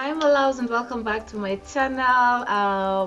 Hi my loves and welcome back to my channel.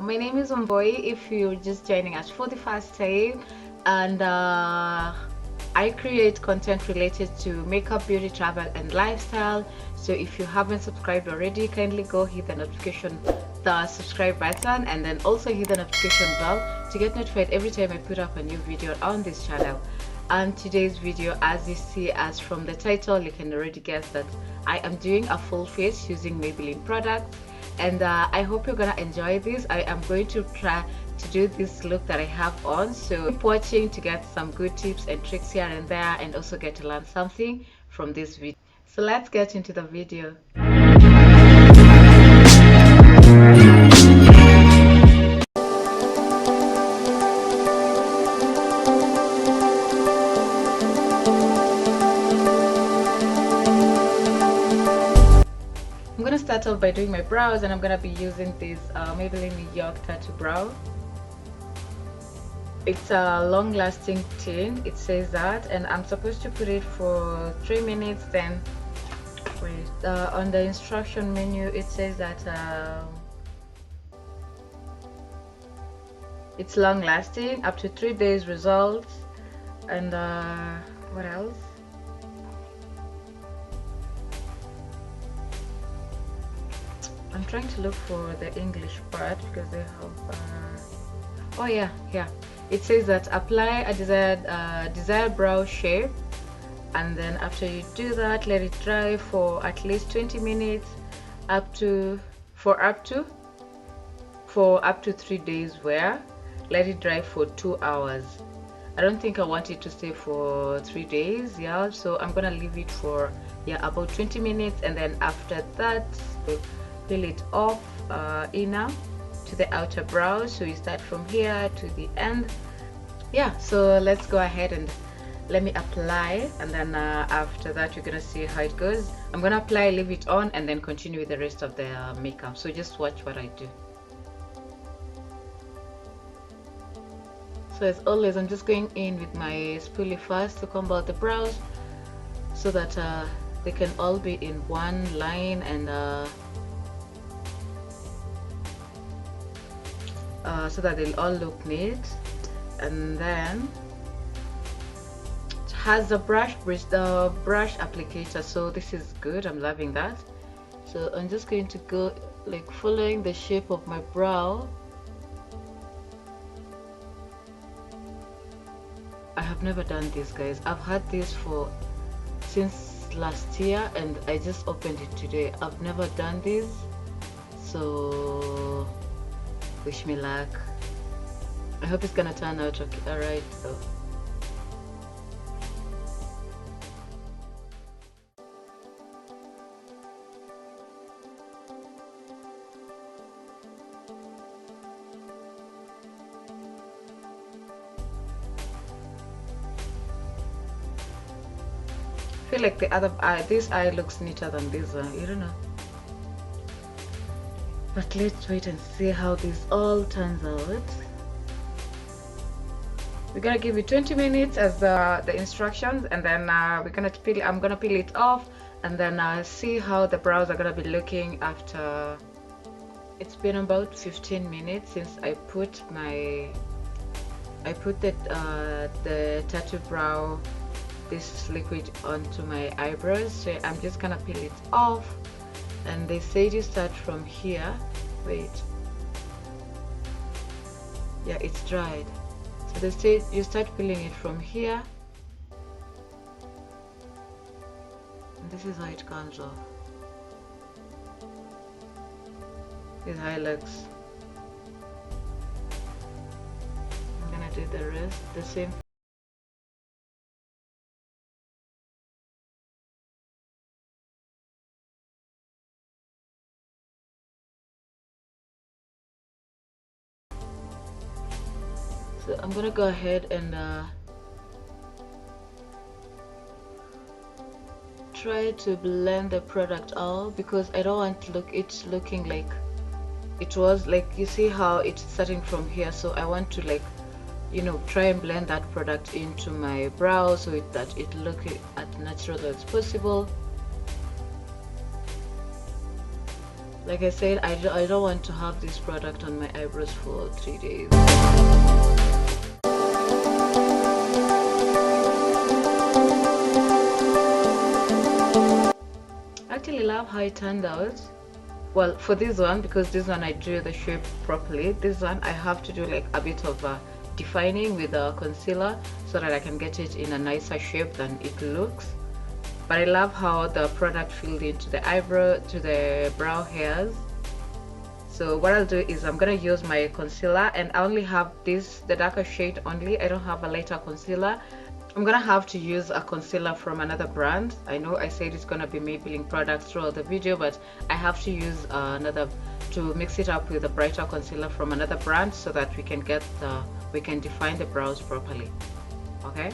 My name is Wambui if you're just joining us for the first time, and I create content related to makeup, beauty, travel and lifestyle. So if you haven't subscribed already, kindly go hit the subscribe button, and then also hit the notification bell to get notified every time I put up a new video on this channel. And today's video, as you see, as from the title, you can already guess that I am doing a full face using Maybelline products, and I hope you're gonna enjoy this. I am going to try to do this look that I have on, so keep watching to get some good tips and tricks here and there, and also get to learn something from this video. So let's get into the video. I'm gonna start off by doing my brows, and I'm gonna be using this Maybelline New York Tattoo Brow. It's a long-lasting tint, it says that, and I'm supposed to put it for 3 minutes. Then wait, on the instruction menu it says that it's long-lasting, up to 3 days results, and what else? I'm trying to look for the English part because they have oh yeah, it says that apply a desired brow shape, and then after you do that, let it dry for at least 20 minutes up to 3 days wear. Let it dry for 2 hours. I don't think I want it to stay for 3 days, yeah, so I'm gonna leave it for about 20 minutes, and then after that peel it off inner to the outer brow. So you start from here to the end. Yeah, so let's go ahead and let me apply, and then after that you're gonna see how it goes. I'm gonna apply, leave it on, and then continue with the rest of the makeup. So just watch what I do. So as always, I'm just going in with my spoolie first to comb out the brows so that they can all be in one line, and so that they'll all look neat. And then it has the brush applicator, so this is good, I'm loving that. So I'm just going to go like following the shape of my brow. I have never done this, guys. I've had this since last year, and I just opened it today. I've never done this, so wish me luck. I hope it's gonna turn out okay. Alright, so I feel like the other eye, this eye looks neater than this one. You don't know, but let's wait and see how this all turns out. We're gonna give it 20 minutes as the instructions, and then I'm gonna peel it off, and then see how the brows are gonna be looking after. It's been about 15 minutes since I put the tattoo brow, this liquid, onto my eyebrows. So I'm just gonna peel it off, and they say you start from here. Wait, yeah, it's dried. So they say you start peeling it from here, and this is how it comes off. This is how it looks. I'm gonna do the rest the same. So I'm gonna go ahead and try to blend the product out, because I don't want it looking like it was, like, you see how it's starting from here. So I want to, like, try and blend that product into my brow so that it looks as natural as possible. Like I said, I don't want to have this product on my eyebrows for 3 days. I actually love how it turned out. Well, for this one, because this one I drew the shape properly, this one I have to do like a bit of defining with a concealer so that I can get it in a nicer shape than it looks. But I love how the product filled into the eyebrow, to the brow hairs. So what I'll do is I'm gonna use my concealer, and I only have this, the darker shade only. I don't have a lighter concealer. I'm gonna have to use a concealer from another brand. I know I said it's gonna be Maybelline products throughout the video, but I have to use another to mix it up with a brighter concealer from another brand so that we can define the brows properly. Okay.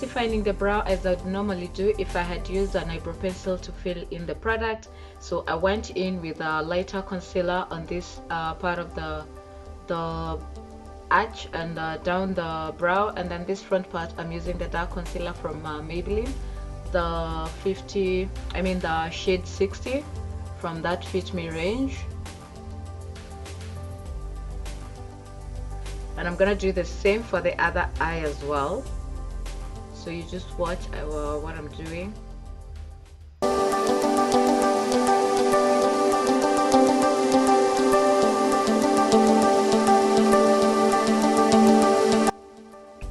Defining the brow as I'd normally do if I had used an eyebrow pencil to fill in the product. So I went in with a lighter concealer on this part of the arch and down the brow, and then this front part I'm using the dark concealer from Maybelline, the the shade 60 from that Fit Me range. And I'm gonna do the same for the other eye as well. So you just watch what I'm doing.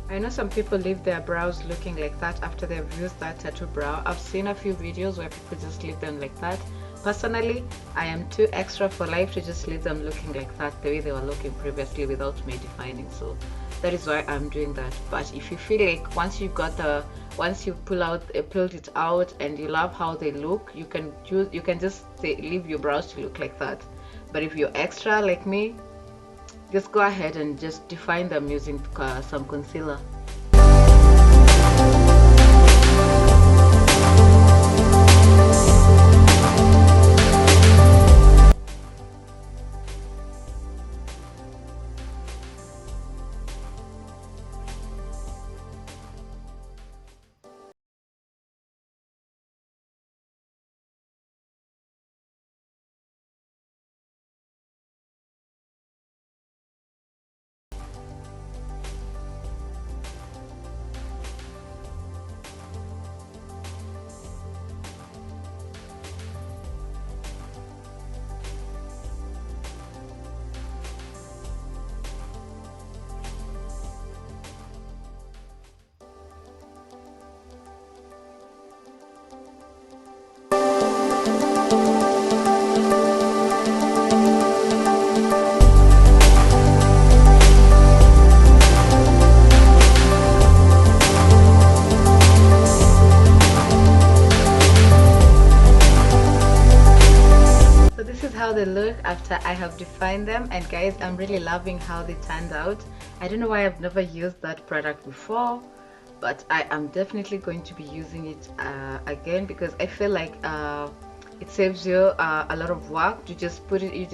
I know some people leave their brows looking like that after they've used that tattoo brow. I've seen a few videos where people just leave them like that. Personally, I am too extra for life to just leave them looking like that the way they were looking previously without me defining. So that is why I'm doing that. But if you feel like once you pulled it out and you love how they look, you can just leave your brows to look like that. But if you're extra like me, just go ahead and just define them using some concealer. They look after I have defined them, and guys, I'm really loving how they turned out. I don't know why I've never used that product before, but I am definitely going to be using it again, because I feel like it saves you a lot of work to just put it, put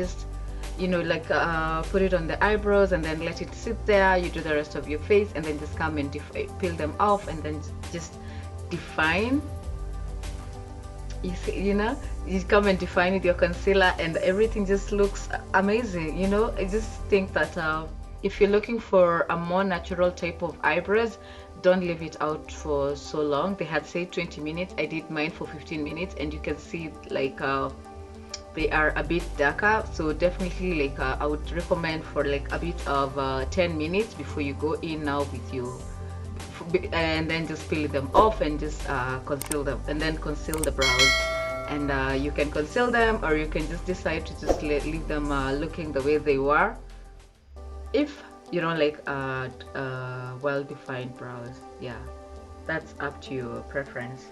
it on the eyebrows and then let it sit there. You do the rest of your face and then just come and peel them off and then just define. You come and define with your concealer and everything just looks amazing. I just think that if you're looking for a more natural type of eyebrows, don't leave it out for so long. They had said 20 minutes. I did mine for 15 minutes, and you can see like they are a bit darker. So definitely I would recommend for like a bit of 10 minutes before you go in now with you, and then just peel them off and just conceal them, and then conceal the brows. And you can conceal them, or you can just decide to just leave them looking the way they were if you don't like well-defined brows. Yeah, that's up to your preference.